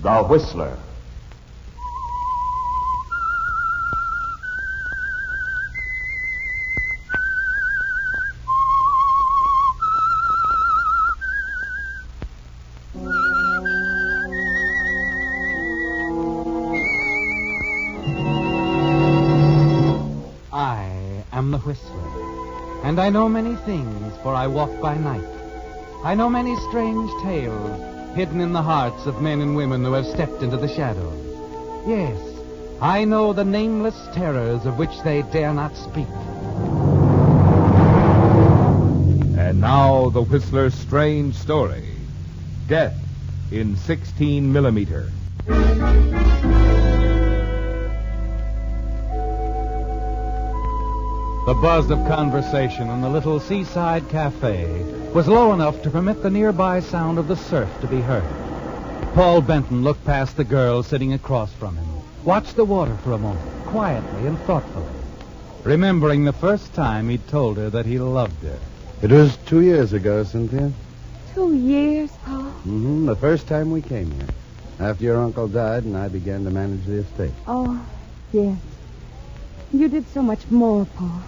The Whistler. I am the Whistler, and I know many things, for I walk by night. I know many strange tales hidden in the hearts of men and women who have stepped into the shadows. Yes, I know the nameless terrors of which they dare not speak. And now the Whistler's strange story. Death in 16 millimeter. The buzz of conversation in the little seaside cafe was low enough to permit the nearby sound of the surf to be heard. Paul Benton looked past the girl sitting across from him, watched the water for a moment, quietly and thoughtfully, remembering the first time he'd told her that he loved her. It was 2 years ago, Cynthia. 2 years, Paul? Mm-hmm. The first time we came here. After your uncle died and I began to manage the estate. Oh, yes. You did so much more, Paul.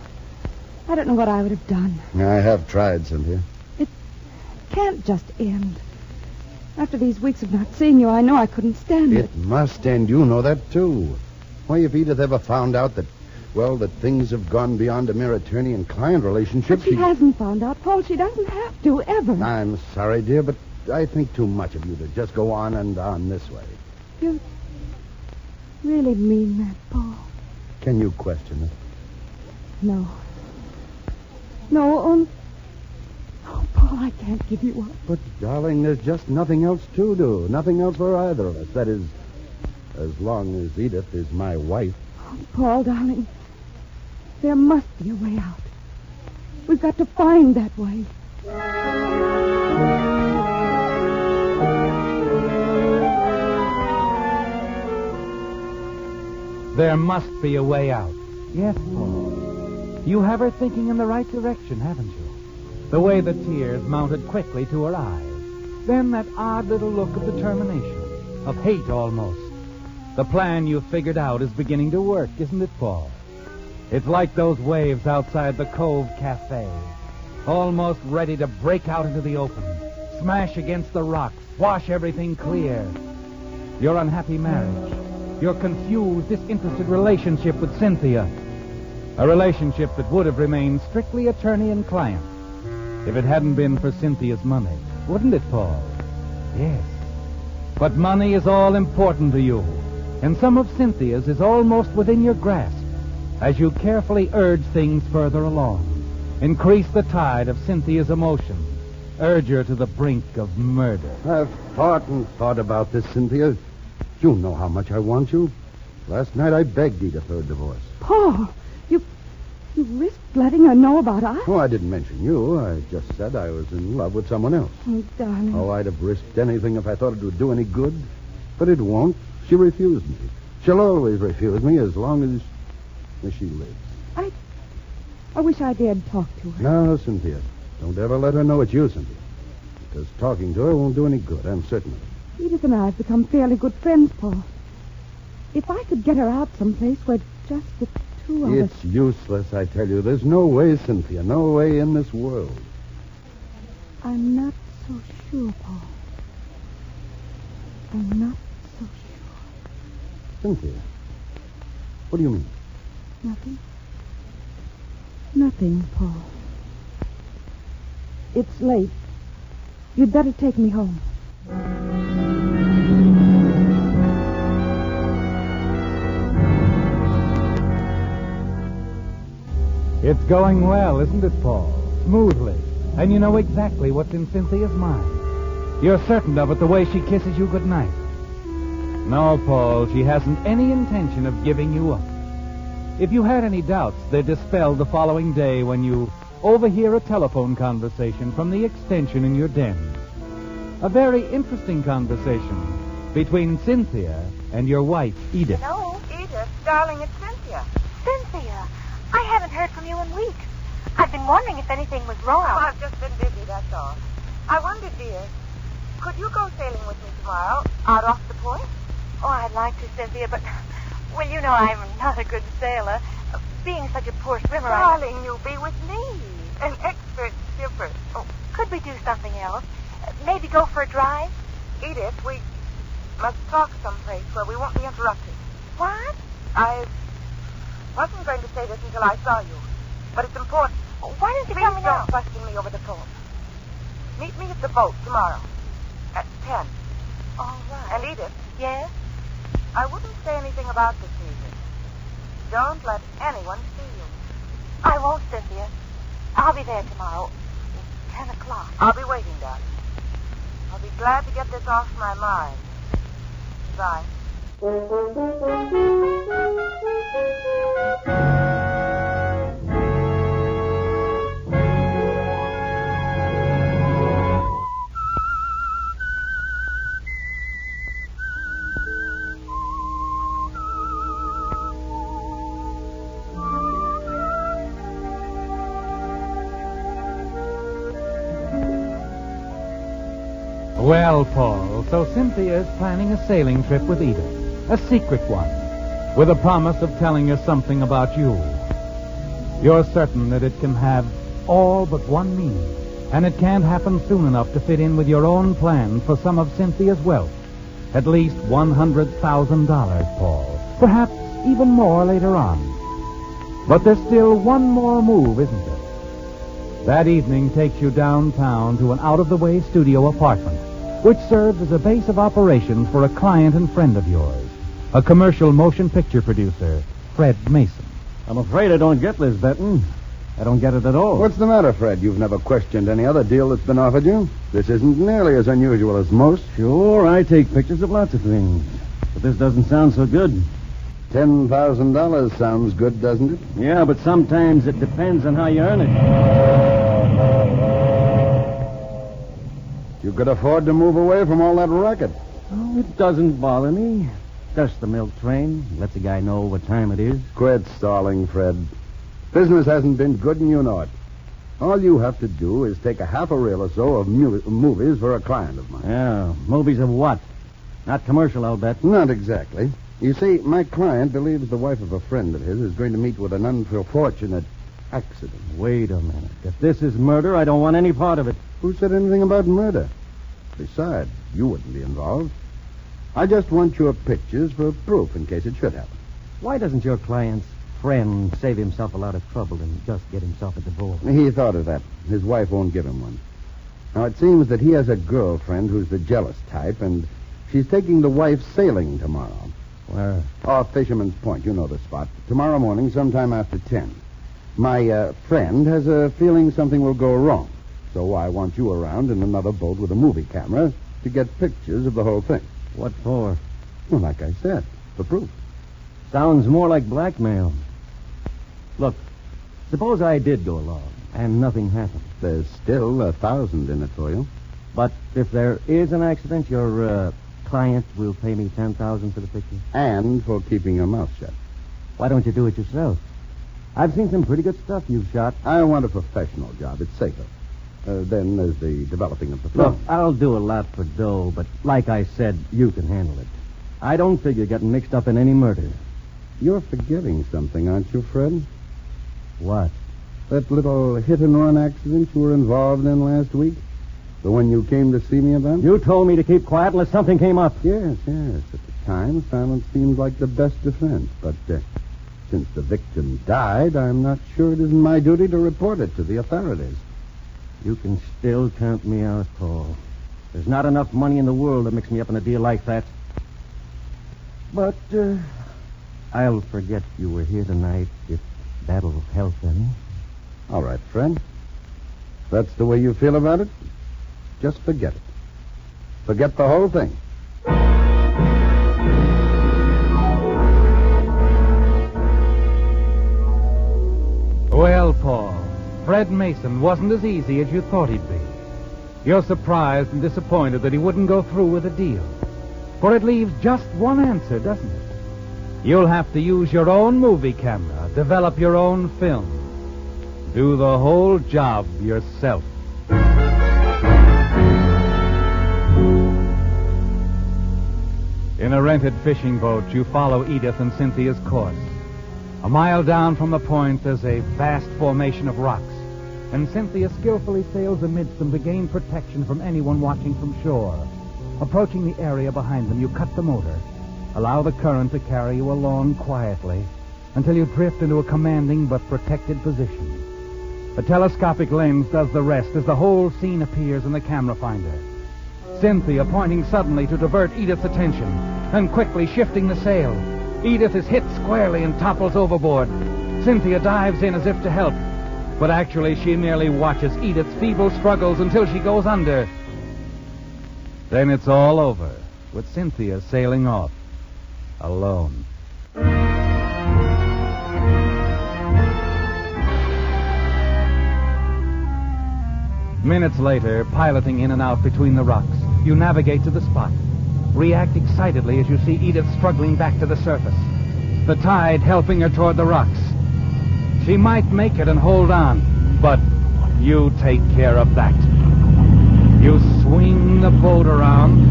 I don't know what I would have done. I have tried, Cynthia. It can't just end. After these weeks of not seeing you, I know I couldn't stand it. It must end. You know that, too. Why, if Edith ever found out that things have gone beyond a mere attorney and client relationship... But she hasn't found out, Paul. She doesn't have to, ever. I'm sorry, dear, but I think too much of you to just go on and on this way. You really mean that, Paul? Can you question it? No. No, Oh, Paul, I can't give you up. But, darling, there's just nothing else to do. Nothing else for either of us. That is, as long as Edith is my wife. Oh, Paul, darling, there must be a way out. We've got to find that way. There must be a way out. Yes, Paul. You have her thinking in the right direction, haven't you? The way the tears mounted quickly to her eyes. Then that odd little look of determination, of hate almost. The plan you've figured out is beginning to work, isn't it, Paul? It's like those waves outside the Cove Cafe, almost ready to break out into the open, smash against the rocks, wash everything clear. Your unhappy marriage, your confused, disinterested relationship with Cynthia, a relationship that would have remained strictly attorney and client if it hadn't been for Cynthia's money. Wouldn't it, Paul? Yes. But money is all important to you, and some of Cynthia's is almost within your grasp as you carefully urge things further along, increase the tide of Cynthia's emotions, urge her to the brink of murder. I've thought and thought about this, Cynthia. You know how much I want you. Last night I begged Edith for a divorce. Paul, you risked letting her know about us? Oh, I didn't mention you. I just said I was in love with someone else. Oh, darling. Oh, I'd have risked anything if I thought it would do any good. But it won't. She refused me. She'll always refuse me as long as she lives. I wish I dared talk to her. No, Cynthia. Don't ever let her know it's you, Cynthia. Because talking to her won't do any good, I'm certain of it. Edith and I have become fairly good friends, Paul. If I could get her out someplace where just the two of us... It's useless, I tell you. There's no way, Cynthia. No way in this world. I'm not so sure, Paul. I'm not so sure. Cynthia, what do you mean? Nothing. Nothing, Paul. It's late. You'd better take me home. It's going well, isn't it, Paul? Smoothly. And you know exactly what's in Cynthia's mind. You're certain of it the way she kisses you goodnight. No, Paul, she hasn't any intention of giving you up. If you had any doubts, they're dispelled the following day when you overhear a telephone conversation from the extension in your den. A very interesting conversation between Cynthia and your wife, Edith. Hello, Edith. Darling, it's Cynthia. Cynthia, I haven't heard from you in weeks. I've been wondering if anything was wrong. Oh, I've just been busy, that's all. I wondered, dear, Could you go sailing with me tomorrow, out off the point? Oh, I'd like to, Cynthia, but... Well, you know I'm not a good sailor. Being such a poor swimmer, Darling, you'll be with me, an expert skipper. Oh, could we do something else? Maybe go for a drive? Edith, we must talk someplace where we won't be interrupted. What? I wasn't going to say this until I saw you, but it's important. Why don't you Please tell me now? don't question me over the phone. Meet me at the boat tomorrow at 10. All right. And Edith, Yes? I wouldn't say anything about this meeting. Don't let anyone see you. I won't, Cynthia. I'll be there tomorrow. 10 o'clock. I'll be waiting, darling. I'll be glad to get this off my mind. Bye. Well, Paul, so Cynthia is planning a sailing trip with Edith. A secret one, with a promise of telling us something about you. You're certain that it can have all but one meaning, and it can't happen soon enough to fit in with your own plan for some of Cynthia's wealth. At least $100,000, Paul. Perhaps even more later on. But there's still one more move, isn't there? That evening takes you downtown to an out-of-the-way studio apartment, which serves as a base of operations for a client and friend of yours, a commercial motion picture producer, Fred Mason. I'm afraid I don't get this, Benton. I don't get it at all. What's the matter, Fred? You've never questioned any other deal that's been offered you? This isn't nearly as unusual as most. Sure, I take pictures of lots of things. But this doesn't sound so good. $10,000 sounds good, doesn't it? Yeah, but sometimes it depends on how you earn it. You could afford to move away from all that racket. Oh, it doesn't bother me. Just the milk train. Lets a guy know what time it is. Quit stalling, Fred. Business hasn't been good and you know it. All you have to do is take a half a reel or so of movies for a client of mine. Yeah, movies of what? Not commercial, I'll bet. Not exactly. You see, my client believes the wife of a friend of his is going to meet with an unfortunate accident. Wait a minute. If this is murder, I don't want any part of it. Who said anything about murder? Besides, you wouldn't be involved. I just want your pictures for proof in case it should happen. Why doesn't your client's friend save himself a lot of trouble and just get himself a divorce? He thought of that. His wife won't give him one. Now, it seems that he has a girlfriend who's the jealous type, and she's taking the wife sailing tomorrow. Where? Off Fisherman's Point. You know the spot. Tomorrow morning, sometime after 10. My friend has a feeling something will go wrong. So I want you around in another boat with a movie camera to get pictures of the whole thing. What for? Well, like I said, for proof. Sounds more like blackmail. Look, suppose I did go along and nothing happened. There's still $1,000 in it for you. But if there is an accident, your client will pay me $10,000 for the picture? And for keeping your mouth shut. Why don't you do it yourself? I've seen some pretty good stuff you've shot. I want a professional job. It's safer. Then there's the developing of the Look, film. I'll do a lot for dough, but like I said, you can handle it. I don't figure getting mixed up in any murder. You're forgetting something, aren't you, Fred? What? That little hit-and-run accident you were involved in last week? The one you came to see me about? You told me to keep quiet unless something came up. Yes. At the time, silence seemed like the best defense. But since the victim died, I'm not sure it isn't my duty to report it to the authorities. You can still count me out, Paul. There's not enough money in the world to mix me up in a deal like that. But I'll forget you were here tonight if that'll help any. All right, Fred. If that's the way you feel about it, just forget it. Forget the whole thing. Well, Paul, Fred Mason wasn't as easy as you thought he'd be. You're surprised and disappointed that he wouldn't go through with the deal. For it leaves just one answer, doesn't it? You'll have to use your own movie camera, develop your own film, do the whole job yourself. In a rented fishing boat, you follow Edith and Cynthia's course. A mile down from the point, there's a vast formation of rocks, and Cynthia skillfully sails amidst them to gain protection from anyone watching from shore. Approaching the area behind them, you cut the motor. Allow the current to carry you along quietly until you drift into a commanding but protected position. The telescopic lens does the rest as the whole scene appears in the camera finder. Cynthia pointing suddenly to divert Edith's attention, and quickly shifting the sail. Edith is hit squarely and topples overboard. Cynthia dives in as if to help, but actually she merely watches Edith's feeble struggles until she goes under. Then it's all over, with Cynthia sailing off, alone. Minutes later, piloting in and out between the rocks, you navigate to the spot. React excitedly as you see Edith struggling back to the surface, the tide helping her toward the rocks. She might make it and hold on, but you take care of that. You swing the boat around.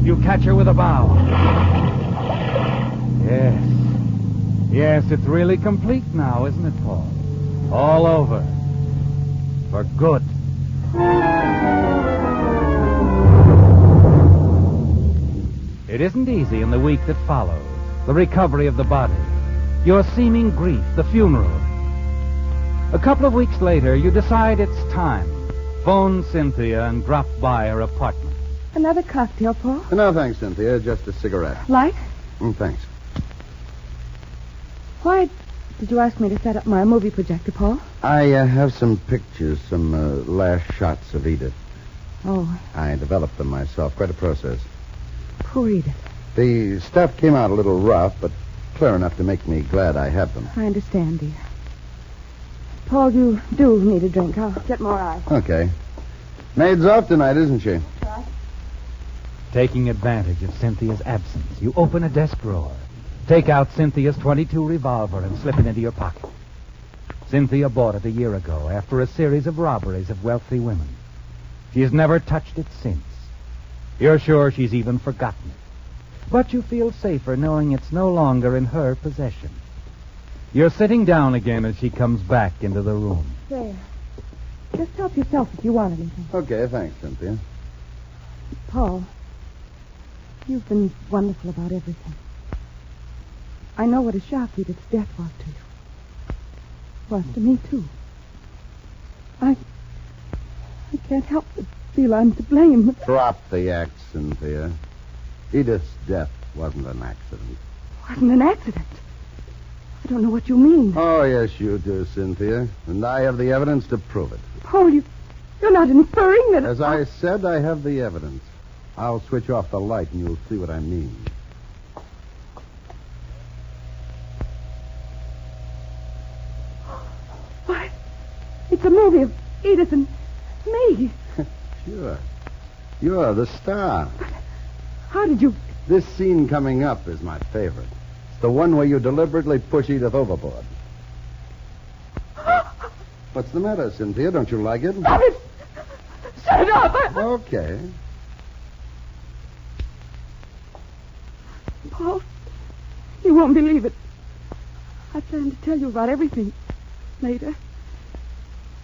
You catch her with a bow. Yes, it's really complete now, isn't it, Paul? All over. For good. It isn't easy in the week that follows. The recovery of the body. Your seeming grief, the funeral. A couple of weeks later, you decide it's time. Phone Cynthia and drop by her apartment. Another cocktail, Paul? No, thanks, Cynthia. Just a cigarette. Light? Thanks. Why did you ask me to set up my movie projector, Paul? I have some pictures, some last shots of Edith. Oh. I developed them myself. Quite a process. Poor Edith. The stuff came out a little rough, but clear enough to make me glad I have them. I understand, dear. Paul, you do need a drink. I'll get more ice. Okay. Maid's off tonight, isn't she? Right. Taking advantage of Cynthia's absence, you open a desk drawer, take out Cynthia's .22 revolver, and slip it into your pocket. Cynthia bought it a year ago after a series of robberies of wealthy women. She has never touched it since. You're sure she's even forgotten it. But you feel safer knowing it's no longer in her possession. You're sitting down again as she comes back into the room. There. Just help yourself if you want anything. Okay, thanks, Cynthia. Paul, you've been wonderful about everything. I know what a shock Edith's death was to you. Was to me, too. I can't help but feel I'm to blame. Drop the act, Cynthia. Edith's death wasn't an accident. Wasn't an accident. I don't know what you mean. Oh, yes, you do, Cynthia. And I have the evidence to prove it. Paul, you're not inferring that... As I said, I have the evidence. I'll switch off the light and you'll see what I mean. Why, it's a movie of Edith and me. Sure. You're the star. But how did you... This scene coming up is my favorite. It's the one where you deliberately push Edith overboard. What's the matter, Cynthia? Don't you like it? Stop it! Shut it up! Okay. Paul, you won't believe it. I planned to tell you about everything later.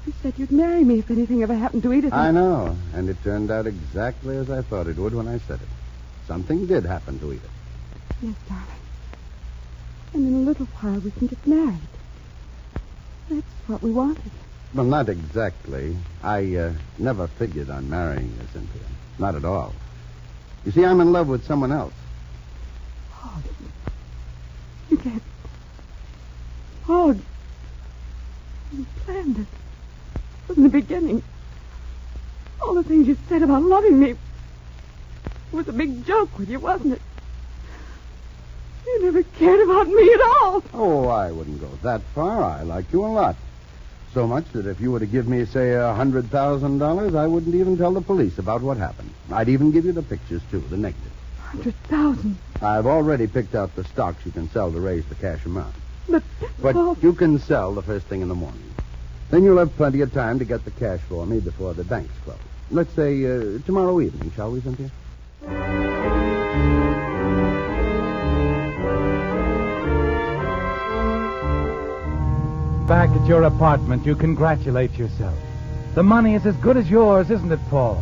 You said you'd marry me if anything ever happened to Edith. I know, and it turned out exactly as I thought it would when I said it. Something did happen to Edith. Yes, darling. And in a little while we can get married. That's what we wanted. Well, not exactly. I never figured on marrying you, Cynthia. Not at all. You see, I'm in love with someone else. Oh, you can't... Oh, you planned it. From the beginning. All the things you said about loving me. It was a big joke with you, wasn't it? You never cared about me at all. Oh, I wouldn't go that far. I like you a lot. So much that if you were to give me, say, $100,000, I wouldn't even tell the police about what happened. I'd even give you the pictures, too, the negative. 100,000. I've already picked out the stocks you can sell to raise the cash amount. But Paul... you can sell the first thing in the morning. Then you'll have plenty of time to get the cash for me before the banks close. Let's say tomorrow evening, shall we, Cynthia? Back at your apartment, you congratulate yourself. The money is as good as yours, isn't it, Paul?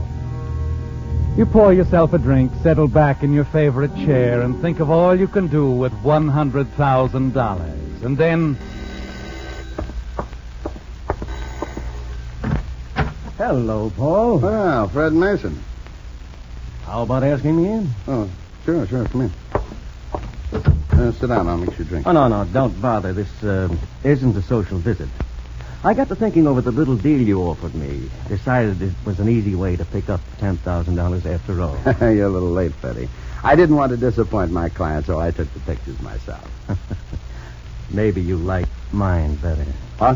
You pour yourself a drink, settle back in your favorite chair, and think of all you can do with $100,000. And then... Hello, Paul. Well, Fred Mason. How about asking me in? Oh, sure, come in. Sit down, I'll mix your drink. Oh, no, don't bother. This isn't a social visit. I got to thinking over the little deal you offered me. Decided it was an easy way to pick up $10,000 after all. You're a little late, Freddie. I didn't want to disappoint my client, so I took the pictures myself. Maybe you like mine better. Huh?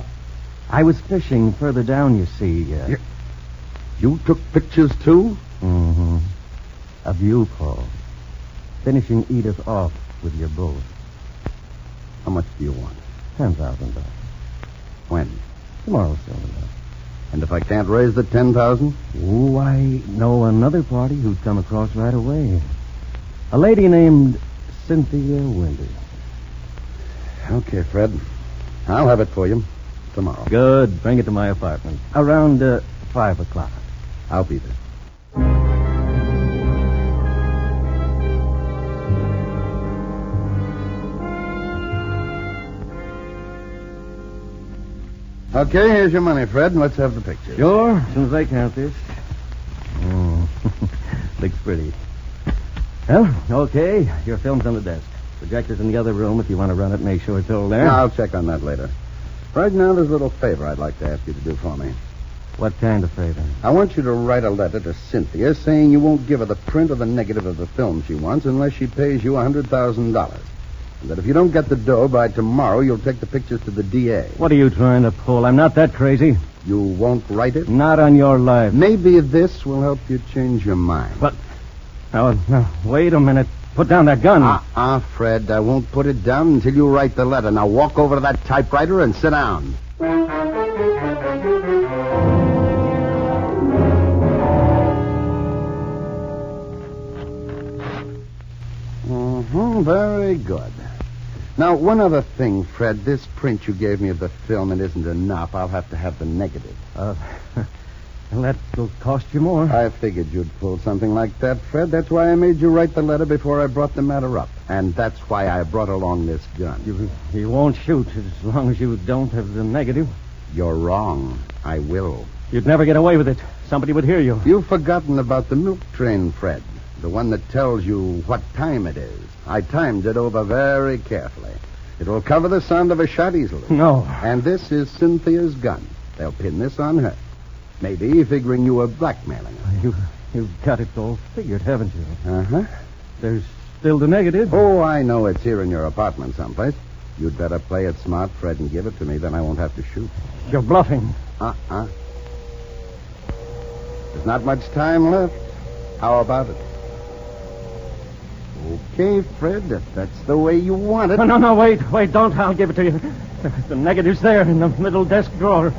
I was fishing further down, you see. You took pictures, too? Mm-hmm. Of you, Paul. Finishing Edith off with your boat. How much do you want? $10,000. When? Tomorrow's soon enough. And if I can't raise the $10,000? Oh, I know another party who'd come across right away. A lady named Cynthia Winters. Okay, Fred. I'll have it for you tomorrow. Good. Bring it to my apartment. Around 5 o'clock. I'll be there. Okay, here's your money, Fred. Let's have the pictures. Sure, as soon as I count this. Looks pretty. Well, okay. Your film's on the desk. Projector's in the other room. If you want to run it, make sure it's all there. No, I'll check on that later. Right now, there's a little favor I'd like to ask you to do for me. What kind of favor? I want you to write a letter to Cynthia saying you won't give her the print or the negative of the film she wants unless she pays you $100,000. And that if you don't get the dough by tomorrow, you'll take the pictures to the DA. What are you trying to pull? I'm not that crazy. You won't write it? Not on your life. Maybe this will help you change your mind. But... Now, wait a minute. Put down that gun. Fred, I won't put it down until you write the letter. Now walk over to that typewriter and sit down. Very good. Now, one other thing, Fred. This print you gave me of the film, it isn't enough. I'll have to have the negative. Well, that will cost you more. I figured you'd pull something like that, Fred. That's why I made you write the letter before I brought the matter up. And that's why I brought along this gun. You won't shoot as long as you don't have the negative. You're wrong. I will. You'd never get away with it. Somebody would hear you. You've forgotten about the milk train, Fred. The one that tells you what time it is. I timed it over very carefully. It will cover the sound of a shot easily. No. And this is Cynthia's gun. They'll pin this on her. Maybe figuring you were blackmailing her. You've got it all figured, haven't you? Uh-huh. There's still the negative. Oh, I know it's here in your apartment someplace. You'd better play it smart, Fred, and give it to me. Then I won't have to shoot. You're bluffing. There's not much time left. How about it? Okay, Fred, if that's the way you want it. No, wait, don't. I'll give it to you. The negative's there in the middle desk drawer.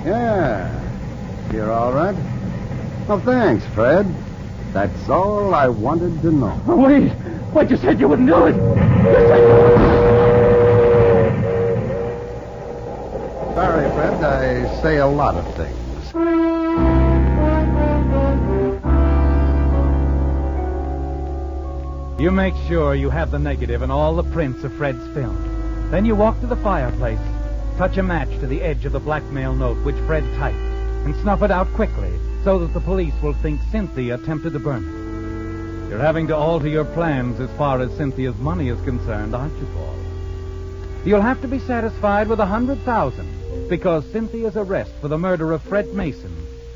Yeah. You're all right? Well, thanks, Fred. That's all I wanted to know. Oh, wait, you said you wouldn't do it. Sorry, Fred, I say a lot of things. You make sure you have the negative and all the prints of Fred's film. Then you walk to the fireplace, touch a match to the edge of the blackmail note which Fred typed, and snuff it out quickly so that the police will think Cynthia attempted to burn it. You're having to alter your plans as far as Cynthia's money is concerned, aren't you, Paul? You'll have to be satisfied with $100,000 because Cynthia's arrest for the murder of Fred Mason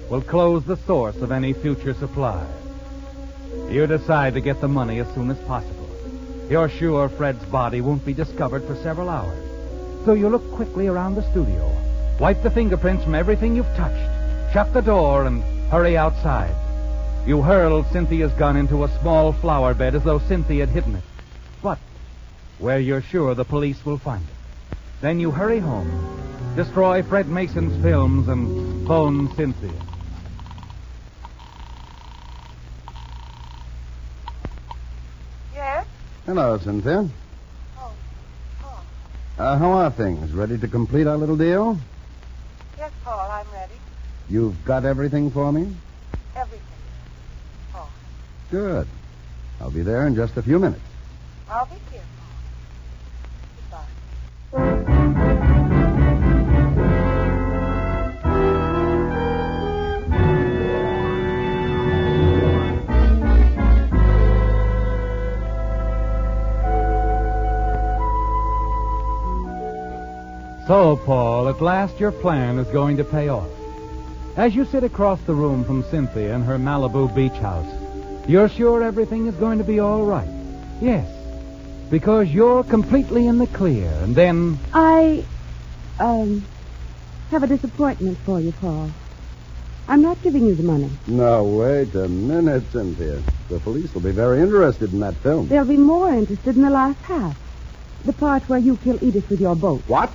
will close the source of any future supply. You decide to get the money as soon as possible. You're sure Fred's body won't be discovered for several hours. So you look quickly around the studio, wipe the fingerprints from everything you've touched, shut the door, and hurry outside. You hurl Cynthia's gun into a small flower bed as though Cynthia had hidden it. But where you're sure the police will find it. Then you hurry home, destroy Fred Mason's films, and phone Cynthia. Hello, Cynthia. Oh, Paul. How are things? Ready to complete our little deal? Yes, Paul, I'm ready. You've got everything for me? Everything. Paul. Good. I'll be there in just a few minutes. I'll be here, Paul. Goodbye. So, Paul, at last your plan is going to pay off. As you sit across the room from Cynthia in her Malibu beach house, you're sure everything is going to be all right. Yes, because you're completely in the clear, and then... I have a disappointment for you, Paul. I'm not giving you the money. No, wait a minute, Cynthia. The police will be very interested in that film. They'll be more interested in the last half. The part where you kill Edith with your boat. What?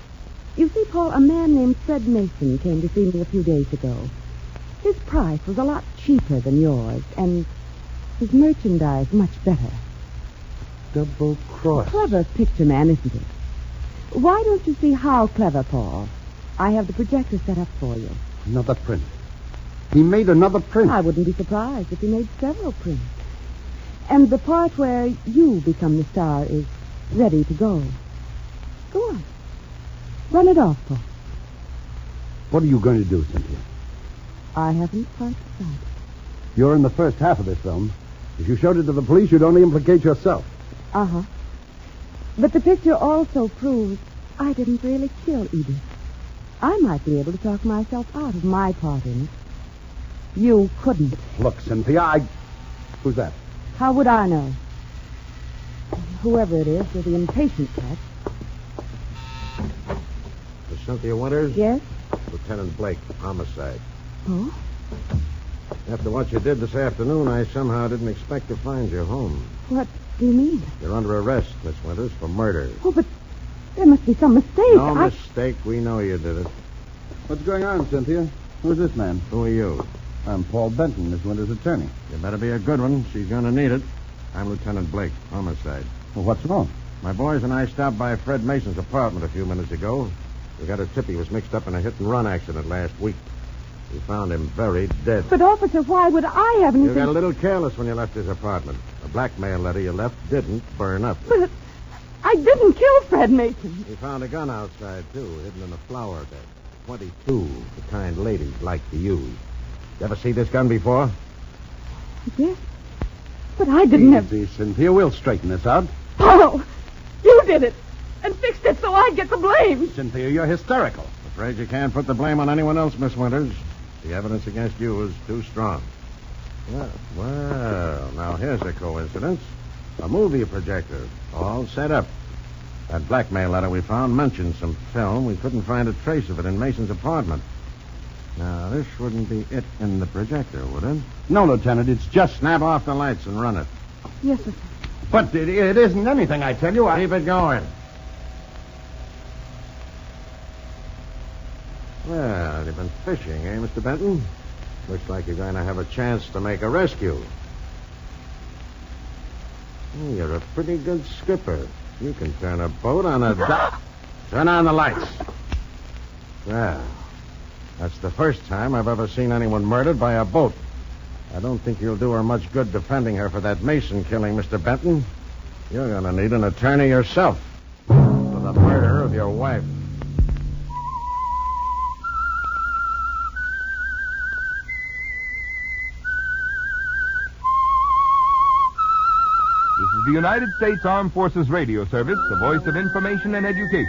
You see, Paul, a man named Fred Mason came to see me a few days ago. His price was a lot cheaper than yours, and his merchandise much better. Double cross. Clever picture man, isn't it? Why don't you see how clever, Paul? I have the projector set up for you. Another print. He made another print. I wouldn't be surprised if he made several prints. And the part where you become the star is ready to go. Go on. Run it off, Paul. What are you going to do, Cynthia? I haven't quite decided. You're in the first half of this film. If you showed it to the police, you'd only implicate yourself. Uh-huh. But the picture also proves I didn't really kill Edith. I might be able to talk myself out of my part in it. You couldn't. Look, Cynthia, Who's that? How would I know? Whoever it is, with the impatient type. Cynthia Winters? Yes? Lieutenant Blake, homicide. Oh? After what you did this afternoon, I somehow didn't expect to find you home. What do you mean? You're under arrest, Miss Winters, for murder. Oh, but there must be some mistake. No mistake. We know you did it. What's going on, Cynthia? Who's this man? Who are you? I'm Paul Benton, Miss Winters' attorney. You better be a good one. She's going to need it. I'm Lieutenant Blake, homicide. Well, what's wrong? My boys and I stopped by Fred Mason's apartment a few minutes ago. We got a tip he was mixed up in a hit-and-run accident last week. We found him buried, dead. But, officer, why would I have anything... You got a little careless when you left his apartment. The blackmail letter you left didn't burn up. But I didn't kill Fred Mason. We found a gun outside, too, hidden in a flower bed. 22, the kind ladies like to use. You ever see this gun before? Yes. But I didn't have... Easy, Cynthia. We'll straighten this out. Paul, you did it. And fixed it so I get the blame. Cynthia, you're hysterical. Afraid you can't put the blame on anyone else, Miss Winters. The evidence against you is too strong. Well, now here's a coincidence. A movie projector, all set up. That blackmail letter we found mentioned some film. We couldn't find a trace of it in Mason's apartment. Now, this wouldn't be it in the projector, would it? No, Lieutenant, it's just... Snap off the lights and run it. Yes, sir. But it isn't anything, I tell you. Keep it going. Well, you've been fishing, eh, Mr. Benton? Looks like you're going to have a chance to make a rescue. You're a pretty good skipper. You can turn a boat on a dock. Turn on the lights. Well, that's the first time I've ever seen anyone murdered by a boat. I don't think you'll do her much good defending her for that Mason killing, Mr. Benton. You're going to need an attorney yourself for the murder of your wife. This is the United States Armed Forces Radio Service, the voice of information and education.